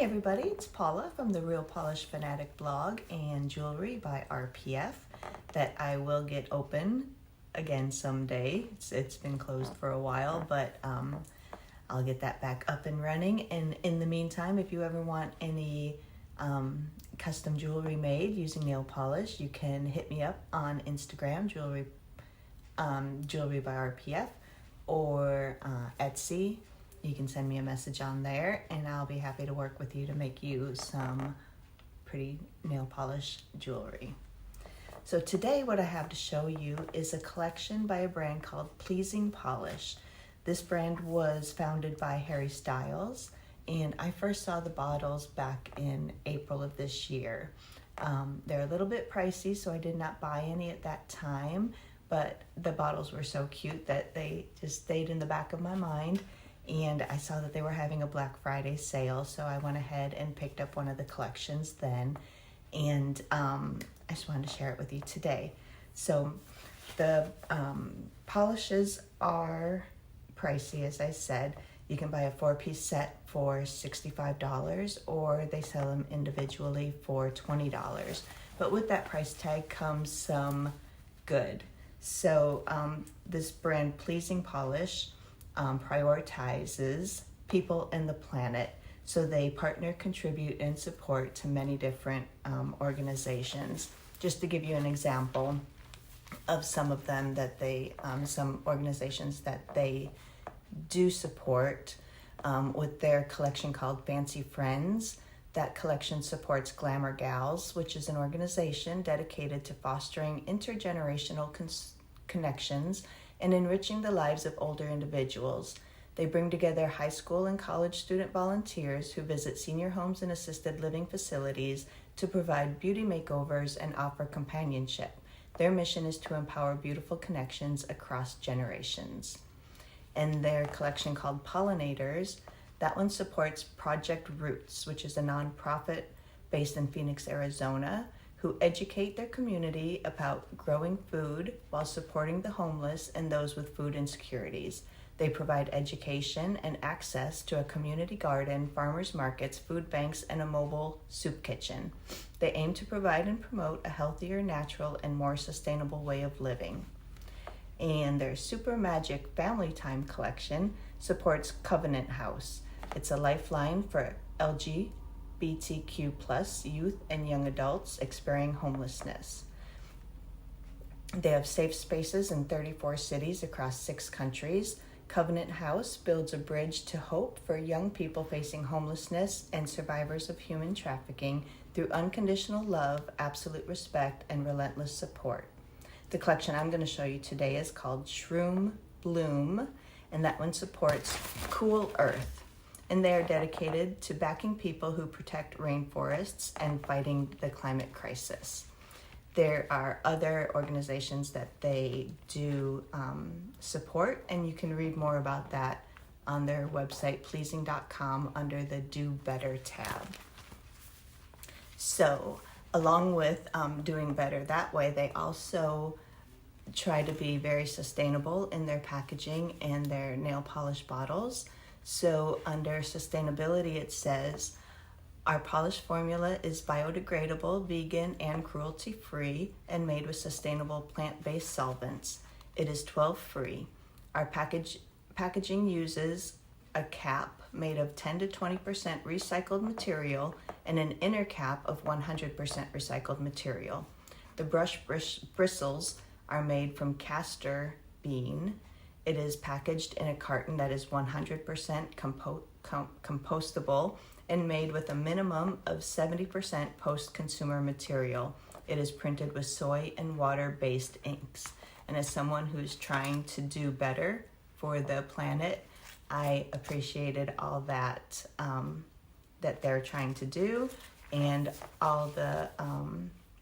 everybody, it's Paula from the Real Polish Fanatic blog and jewelry by RPF that I will get open again someday. It's been closed for a while, but I'll get that back up and running. And in the meantime, if you ever want any custom jewelry made using nail polish, you can hit me up on Instagram, jewelry by RPF, or Etsy. You can send me a message on there and I'll be happy to work with you to make you some pretty nail polish jewelry. So today what I have to show you is a collection by a brand called Pleasing Polish. This brand was founded by Harry Styles, and I first saw the bottles back in April of this year. They're a little bit pricey, so I did not buy any at that time, but the bottles were so cute that they just stayed in the back of my mind. And I saw that they were having a Black Friday sale, so I went ahead and picked up one of the collections then. And I just wanted to share it with you today. So the polishes are pricey, as I said. You can buy a 4-piece set for $65, or they sell them individually for $20. But with that price tag comes some good. So this brand, Pleasing Polish, prioritizes people and the planet. So they partner, contribute, and support to many different organizations. Just to give you an example of some of them that they, some organizations that they do support with their collection called Fancy Friends. That collection supports Glamour Gals, which is an organization dedicated to fostering intergenerational connections and enriching the lives of older individuals. They bring together high school and college student volunteers who visit senior homes and assisted living facilities to provide beauty makeovers and offer companionship. Their mission is to empower beautiful connections across generations. And their collection called Pollinators, that one supports Project Roots, which is a nonprofit based in Phoenix, Arizona, who educate their community about growing food while supporting the homeless and those with food insecurities. They provide education and access to a community garden, farmers markets, food banks, and a mobile soup kitchen. They aim to provide and promote a healthier, natural, and more sustainable way of living. And their Super Magic Family Time collection supports Covenant House. It's a lifeline for LGBTQ plus youth and young adults experiencing homelessness. They have safe spaces in 34 cities across 6 countries. Covenant House builds a bridge to hope for young people facing homelessness and survivors of human trafficking through unconditional love, absolute respect, and relentless support. The collection I'm going to show you today is called Shroom Bloom, and that one supports Cool Earth. And they are dedicated to backing people who protect rainforests and fighting the climate crisis. There are other organizations that they do support, and you can read more about that on their website, pleasing.com, under the Do Better tab. So, along with doing better that way, they also try to be very sustainable in their packaging and their nail polish bottles. So under sustainability, it says, our polish formula is biodegradable, vegan, and cruelty-free, and made with sustainable plant-based solvents. It is 12-free. Our packaging uses a cap made of 10 to 20% recycled material and an inner cap of 100% recycled material. The brush bristles are made from castor bean. It is packaged in a carton that is 100% compostable and made with a minimum of 70% post-consumer material. It is printed with soy and water-based inks. And as someone who's trying to do better for the planet, I appreciated all that that they're trying to do, and all the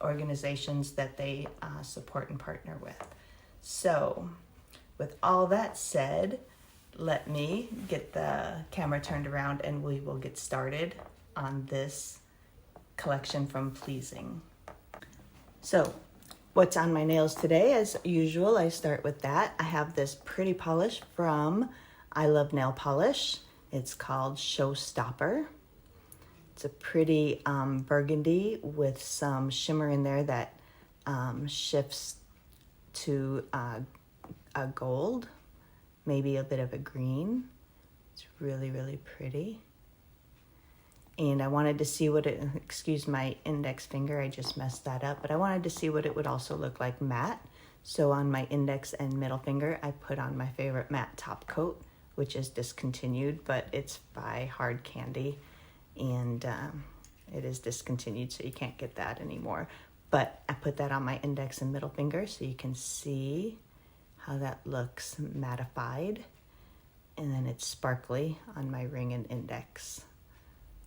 organizations that they support and partner with. So, with all that said, let me get the camera turned around and we will get started on this collection from Pleasing. So, what's on my nails today? As usual, I start with that. I have this pretty polish from I Love Nail Polish. It's called Showstopper. It's a pretty burgundy with some shimmer in there that shifts to a gold, maybe a bit of a green. It's really, really pretty. And I wanted to see what it, excuse my index finger, I just messed that up, but I wanted to see what it would also look like matte. So on my index and middle finger, I put on my favorite matte top coat, which is discontinued, but it's by Hard Candy. And it is discontinued, so you can't get that anymore. But I put that on my index and middle finger so you can see how that looks mattified. And then it's sparkly on my ring and index.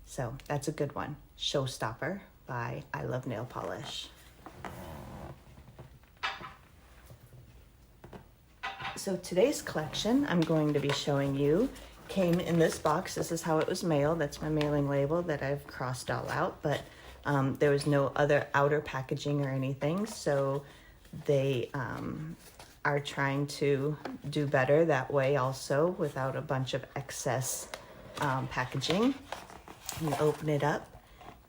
So that's a good one. Showstopper by I Love Nail Polish. So today's collection I'm going to be showing you came in this box. This is how it was mailed. That's my mailing label that I've crossed all out, but there was no other outer packaging or anything. So they are trying to do better that way also without a bunch of excess packaging. You open it up.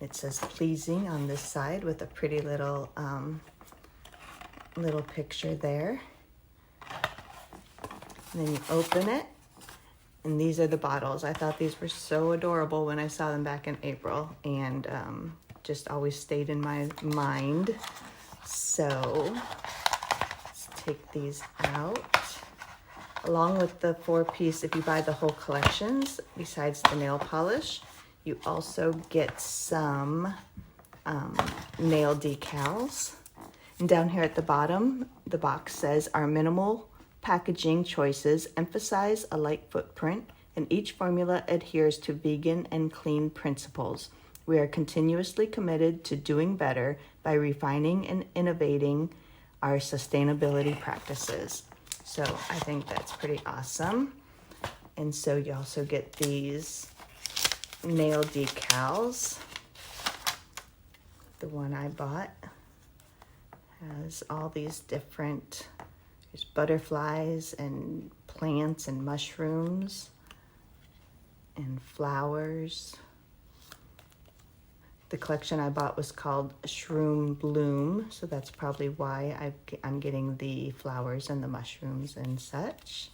It says pleasing on this side with a pretty little little picture there. And then you open it, and these are the bottles. I thought these were so adorable when I saw them back in April, and just always stayed in my mind. So let's take these out. Along with the 4-piece, if you buy the whole collections, besides the nail polish, you also get some nail decals. And down here at the bottom, the box says, our minimal packaging choices emphasize a light footprint, and each formula adheres to vegan and clean principles. We are continuously committed to doing better by refining and innovating our sustainability practices. So I think that's pretty awesome. And so you also get these nail decals. The one I bought has all these different, there's butterflies and plants and mushrooms and flowers. The collection I bought was called Shroom Bloom, so that's probably why I'm getting the flowers and the mushrooms and such.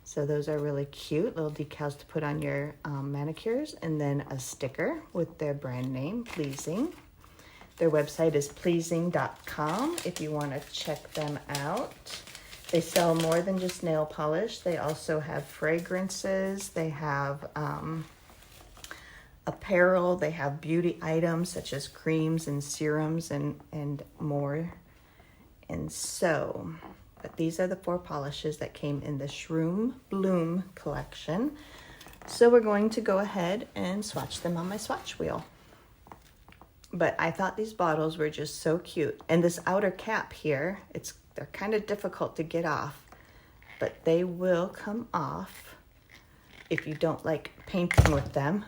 So those are really cute, little decals to put on your manicures, and then a sticker with their brand name, Pleasing. Their website is pleasing.com if you want to check them out. They sell more than just nail polish. They also have fragrances. They have apparel. They have beauty items such as creams and serums and more. And so, but these are the 4 polishes that came in the Shroom Bloom collection. So we're going to go ahead and swatch them on my swatch wheel. But I thought these bottles were just so cute. And this outer cap here, they're kind of difficult to get off, but they will come off if you don't like painting with them.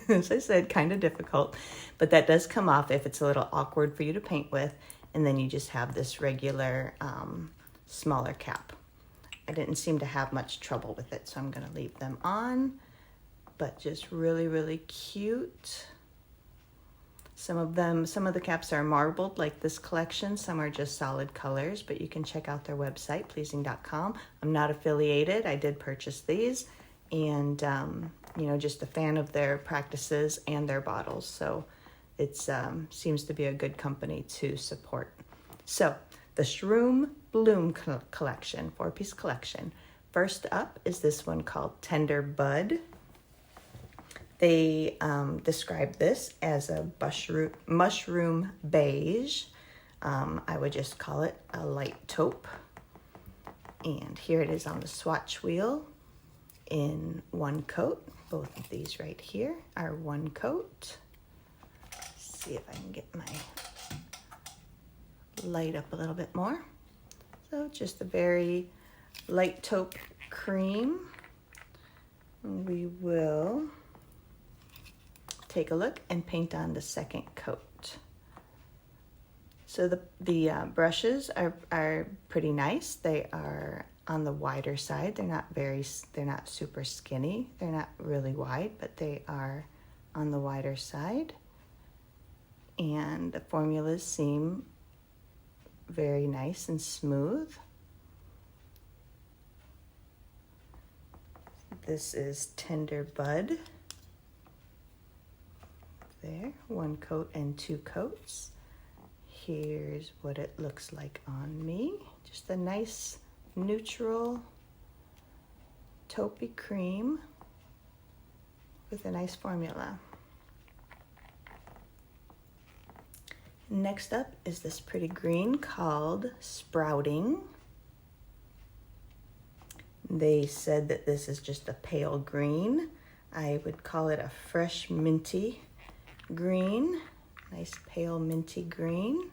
As I said, kind of difficult, but that does come off if it's a little awkward for you to paint with. And then you just have this regular smaller cap. I didn't seem to have much trouble with it, so I'm going to leave them on, but just really, really cute. Some of the caps are marbled like this collection. Some are just solid colors, but you can check out their website, pleasing.com. I'm not affiliated. I did purchase these, and just a fan of their practices and their bottles. So it seems to be a good company to support. So the Shroom Bloom collection, 4-piece collection. First up is this one called Tender Bud. They describe this as a mushroom beige. I would just call it a light taupe. And here it is on the swatch wheel in 1 coat. Both of these right here are 1 coat. Let's see if I can get my light up a little bit more. So just a very light taupe cream. We will take a look and paint on the 2nd coat. So the brushes are pretty nice. They are on the wider side. They're not super skinny. They're not really wide, but they are on the wider side. And the formulas seem very nice and smooth. This is Tender Bud. There, 1 coat and 2 coats. Here's what it looks like on me. Just a nice neutral taupey cream with a nice formula. Next up is this pretty green called Sprouting. They said that this is just a pale green. I would call it a fresh minty green. Nice pale minty green.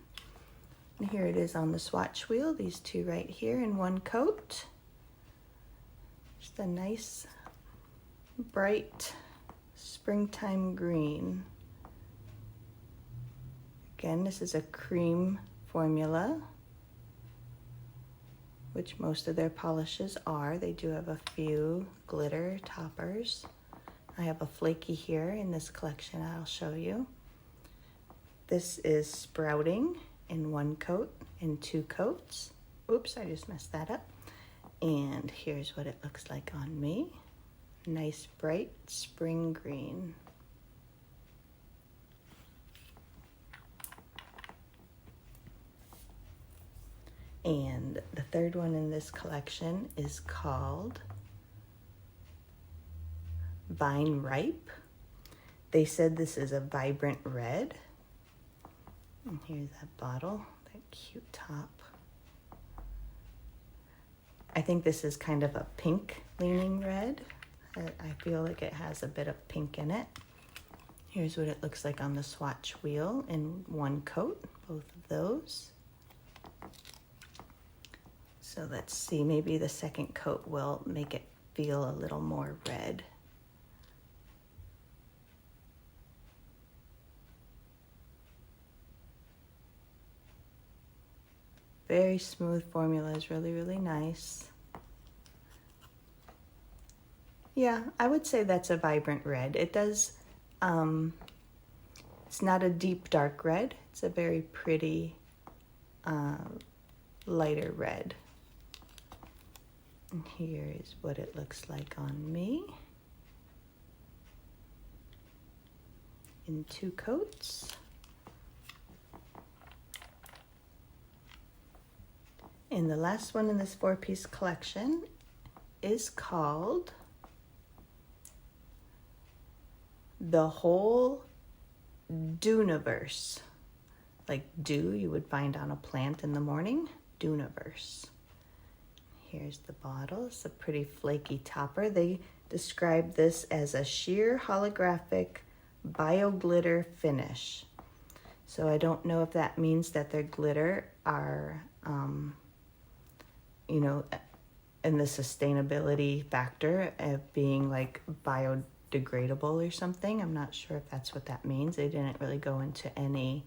And here it is on the swatch wheel, these two right here in 1 coat. Just a nice, bright springtime green. Again, this is a cream formula, which most of their polishes are. They do have a few glitter toppers. I have a flaky here in this collection I'll show you. This is Sprouting in 1 coat and 2 coats. Oops, I just messed that up. And here's what it looks like on me. Nice bright spring green. And the third one in this collection is called Vine Ripe. They said this is a vibrant red. And here's that bottle, that cute top. I think this is kind of a pink leaning red. I feel like it has a bit of pink in it. Here's what it looks like on the swatch wheel in 1 coat, both of those. So let's see, maybe the second coat will make it feel a little more red. Very smooth formula, is really, really nice. Yeah, I would say that's a vibrant red. It does, it's not a deep dark red. It's a very pretty lighter red. And here is what it looks like on me in 2 coats. And the last one in this 4-piece collection is called The Whole Duniverse. Like dew you would find on a plant in the morning, Duniverse. Here's the bottle. It's a pretty flaky topper. They describe this as a sheer holographic bio-glitter finish. So I don't know if that means that their glitter are, you know, in the sustainability factor of being like biodegradable or something. I'm not sure if that's what that means. They didn't really go into any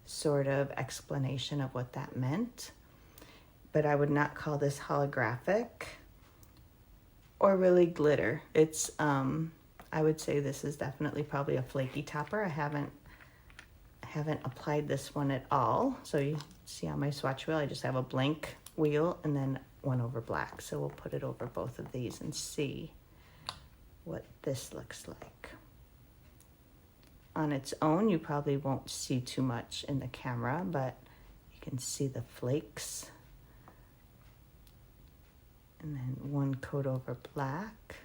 sort of explanation of what that meant. But I would not call this holographic or really glitter. It's, I would say this is definitely probably a flaky topper. I haven't applied this one at all. So you see on my swatch wheel, I just have a blank wheel and then one over black. So we'll put it over both of these and see what this looks like. On its own, you probably won't see too much in the camera, but you can see the flakes. And then 1 coat over black.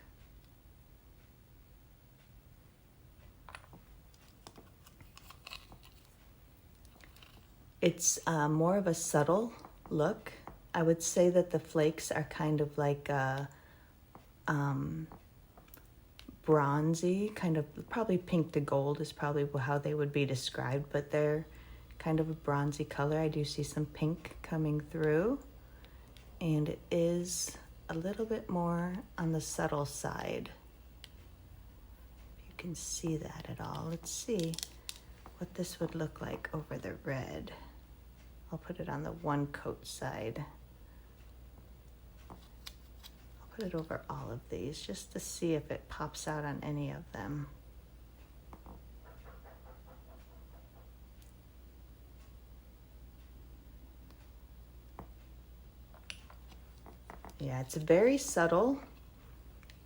It's more of a subtle look. I would say that the flakes are kind of like a bronzy, kind of probably pink to gold is probably how they would be described, but they're kind of a bronzy color. I do see some pink coming through, and it is a little bit more on the subtle side. If you can see that at all. Let's see what this would look like over the red. I'll put it on the 1 coat side. I'll put it over all of these just to see if it pops out on any of them. Yeah, it's very subtle,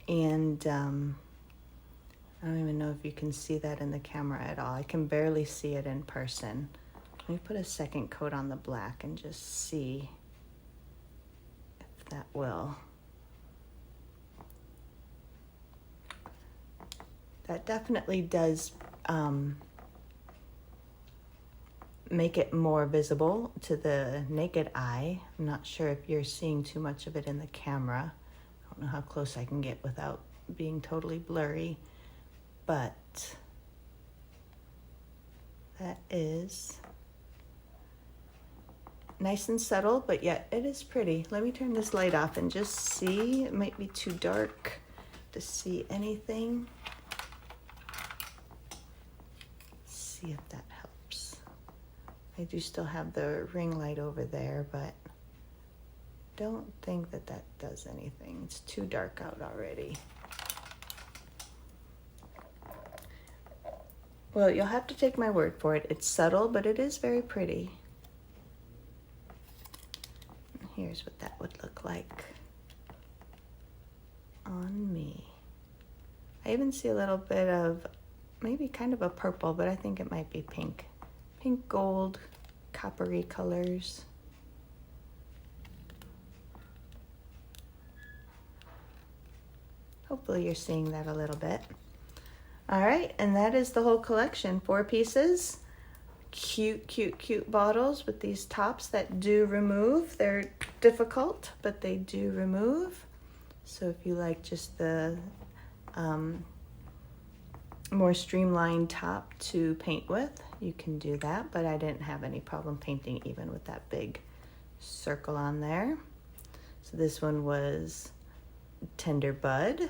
and I don't even know if you can see that in the camera at all. I can barely see it in person. Let me put a second coat on the black and just see if that will. That definitely does make it more visible to the naked eye. I'm not sure if you're seeing too much of it in the camera. I don't know how close I can get without being totally blurry, but that is nice and subtle, but yet it is pretty. Let me turn this light off and just see. It might be too dark to see anything. Let's see if that helps. I do still have the ring light over there, but don't think that that does anything. It's too dark out already. Well, you'll have to take my word for it. It's subtle, but it is very pretty. Here's what that would look like on me. I even see a little bit of maybe kind of a purple, but I think it might be pink. Pink, gold, coppery colors. Hopefully you're seeing that a little bit. All right, and that is the whole collection. 4 pieces. Cute, cute, cute bottles with these tops that do remove. They're difficult, but they do remove. So if you like just the more streamlined top to paint with, you can do that, but I didn't have any problem painting even with that big circle on there. So this one was Tender Bud,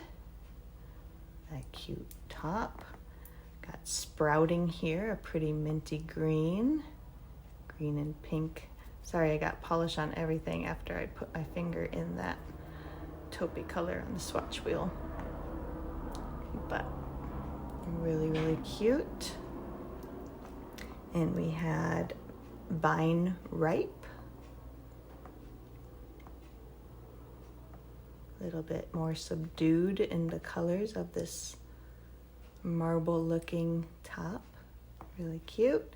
that cute top. Got Sprouting here, a pretty minty green and pink. Sorry, I got polish on everything after I put my finger in that taupey color on the swatch wheel. But really, really cute. And we had Vine Ripe. A little bit more subdued in the colors of this marble looking top. Really cute.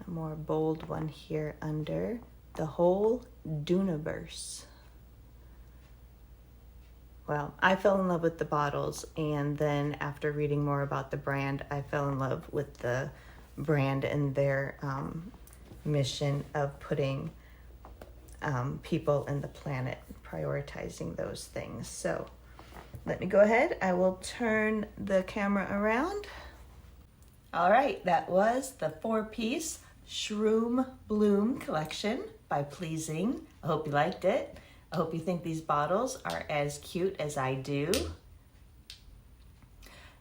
A more bold one here under the whole Duniverse. Well, I fell in love with the bottles, and then after reading more about the brand, I fell in love with the brand and their mission of putting people and the planet, prioritizing those things. So let me go ahead. I will turn the camera around. All right, that was the 4-piece Shroom Bloom collection by Pleasing. I hope you liked it. I hope you think these bottles are as cute as I do.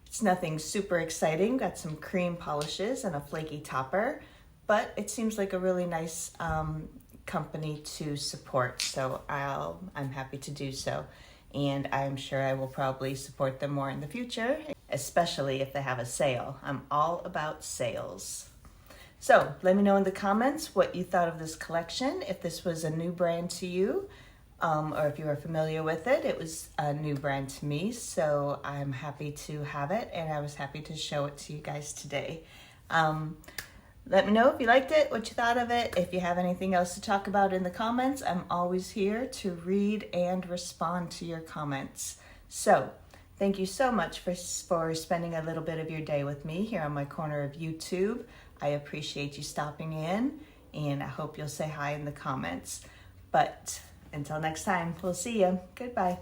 It's nothing super exciting. Got some cream polishes and a flaky topper, but it seems like a really nice company to support, so I'm happy to do so. And I'm sure I will probably support them more in the future, especially if they have a sale. I'm all about sales. So let me know in the comments what you thought of this collection, if this was a new brand to you, or if you were familiar with it. It was a new brand to me, so I'm happy to have it, and I was happy to show it to you guys today. Let me know if you liked it, what you thought of it. If you have anything else to talk about in the comments, I'm always here to read and respond to your comments. So thank you so much for spending a little bit of your day with me here on my corner of YouTube. I appreciate you stopping in, and I hope you'll say hi in the comments. But until next time, we'll see you. Goodbye.